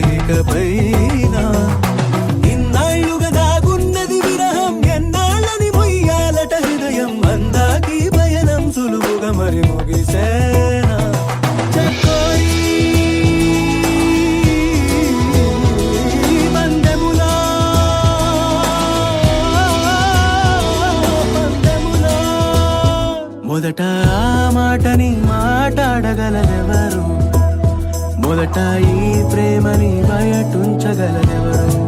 ఇకపైన ఇన్నాళ్ళుగా దాగున్నది విరహం ఎన్నాళ్ళని మొయ్యాలట హృదయం అందాకి పయనం సులువుగా మరి ముగిసేనా చకోరి మొదట ఆ మాటని మాట్లాడగలదెవరు మొదట ఈ ప్రేమని బయటుంచగలదెవరు